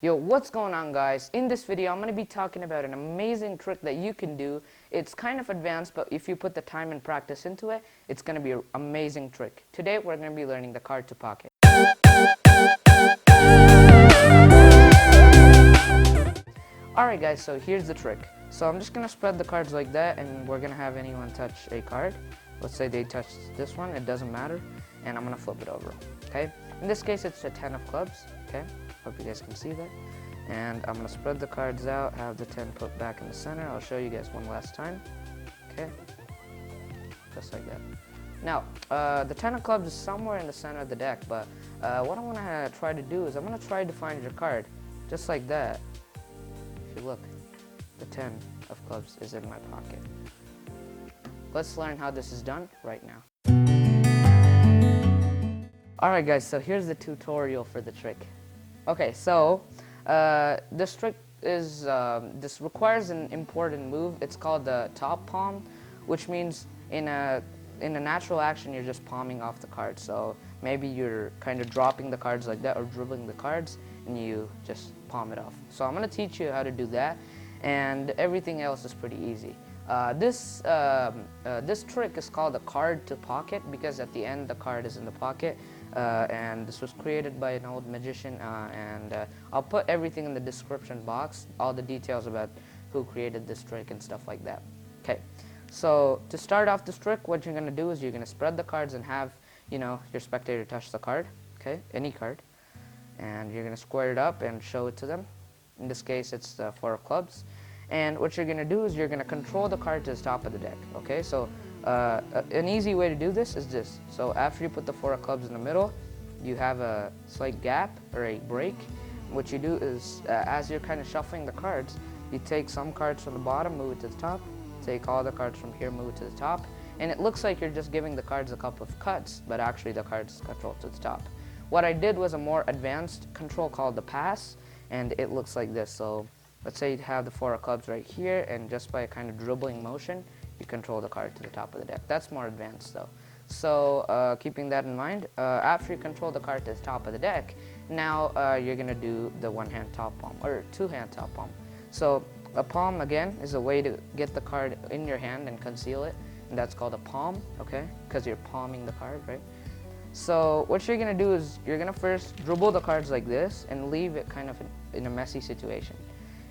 Yo, what's going on, guys? In this video, I'm going to be talking about an amazing trick that you can do. It's kind of advanced, but if you put the time and practice into it, it's going to be an amazing trick. Today, we're going to be learning the card to pocket. Alright guys, so here's the trick. So I'm just going to spread the cards like that, and we're going to have anyone touch a card. Let's say they touch this one, it doesn't matter, and I'm going to flip it over, okay? In this case, it's a 10 of clubs, okay? Hope you guys can see that. And I'm going to spread the cards out, have the 10 put back in the center. I'll show you guys one last time, okay? Just like that. Now, the 10 of clubs is somewhere in the center of the deck, but what I want to try to do is I'm going to try to find your card, just like that. If you look, the 10 of clubs is in my pocket. Let's learn how this is done right now. Alright guys, so here's the tutorial for the trick. Okay, so this trick is, this requires an important move. It's called the top palm, which means in a natural action you're just palming off the cards. So maybe you're kind of dropping the cards like that or dribbling the cards and you just palm it off. So I'm going to teach you how to do that, and everything else is pretty easy. This trick is called the card to pocket because at the end the card is in the pocket, and this was created by an old magician, and I'll put everything in the description box, all the details about who created this trick and stuff like that. Okay, so to start off this trick, what you're going to do is you're going to spread the cards and have, your spectator touch the card, okay, any card, and you're going to square it up and show it to them. In this case, it's the 4 of clubs. And what you're going to do is you're going to control the card to the top of the deck, okay? So an easy way to do this is this. So after you put the 4 of clubs in the middle, you have a slight gap or a break. What you do is, as you're kind of shuffling the cards, you take some cards from the bottom, move it to the top, take all the cards from here, move it to the top, and it looks like you're just giving the cards a couple of cuts, but actually the cards control to the top. What I did was a more advanced control called the pass, and it looks like this. So let's say you have the 4 of clubs right here, and just by a kind of dribbling motion, you control the card to the top of the deck. That's more advanced though. So keeping that in mind, after you control the card to the top of the deck, now you're going to do the one-hand top palm, or two-hand top palm. So a palm, again, is a way to get the card in your hand and conceal it, and that's called a palm, okay? Because you're palming the card, right? So what you're going to do is you're going to first dribble the cards like this and leave it kind of in a messy situation.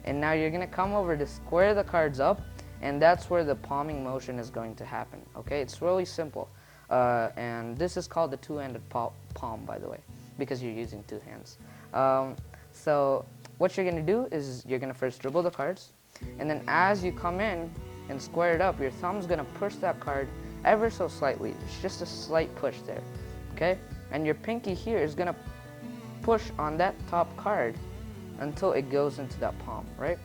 And now you're going to come over to square the cards up, and that's where the palming motion is going to happen, okay? It's really simple. And this is called the two-handed palm, by the way, because you're using two hands. So what you're going to do is you're going to first dribble the cards, and then as you come in and square it up, your thumb's going to push that card ever so slightly. It's just a slight push there, okay? And your pinky here is going to push on that top card until it goes into that palm, right?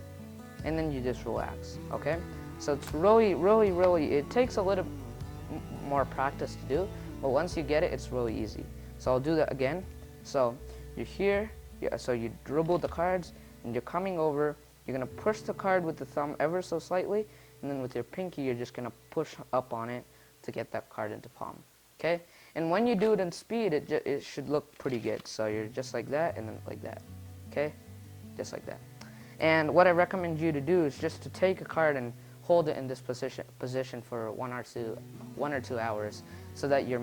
And then you just relax, okay? So it's really, it takes a little more practice to do, but once you get it, it's really easy. So I'll do that again. So you're here, so you dribble the cards, and you're coming over, you're gonna push the card with the thumb ever so slightly, and then with your pinky, you're just gonna push up on it to get that card into palm, okay? And when you do it in speed, it should look pretty good. So you're just like that, and then like that, okay? Just like that. And what I recommend you to do is just to take a card and hold it in this position for one or two hours, so that your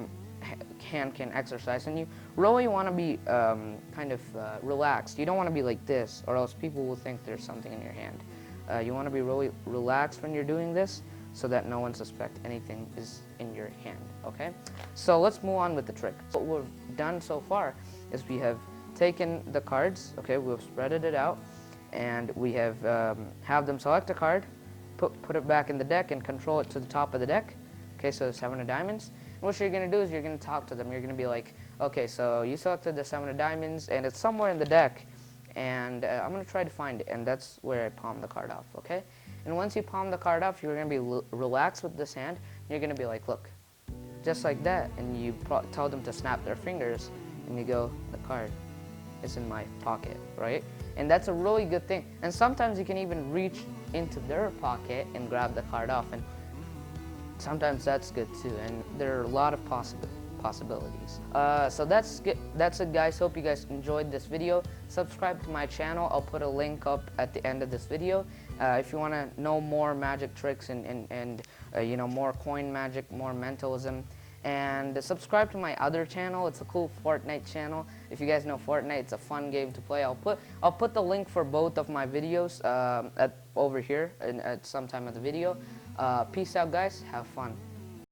hand can exercise. And you really want to be kind of relaxed. You don't want to be like this, or else people will think there's something in your hand. You want to be really relaxed when you're doing this, so that no one suspects anything is in your hand, okay? So let's move on with the trick. What we've done so far is we have taken the cards, okay, we've spreaded it out, and we have them select a card, put it back in the deck and control it to the top of the deck, okay, so the 7 of diamonds. And what you're going to do is you're going to talk to them. You're going to be like, okay, so you selected the 7 of diamonds, and it's somewhere in the deck, and I'm going to try to find it, and that's where I palm the card off, okay? And once you palm the card off, you're going to be relaxed with this hand, and you're going to be like, look, just like that, and you tell them to snap their fingers, and you go, the card is in my pocket, right? And that's a really good thing. And sometimes you can even reach into their pocket and grab the card off, and sometimes that's good too. And there are a lot of possibilities. So that's it, guys. Hope you guys enjoyed this video. Subscribe to my channel. I'll put a link up at the end of this video. If you want to know more magic tricks and you know, more coin magic, more mentalism. And subscribe to my other channel. It's a cool Fortnite channel. If you guys know Fortnite, it's a fun game to play. I'll put the link for both of my videos over here at some time of the video. Peace out, guys. Have fun.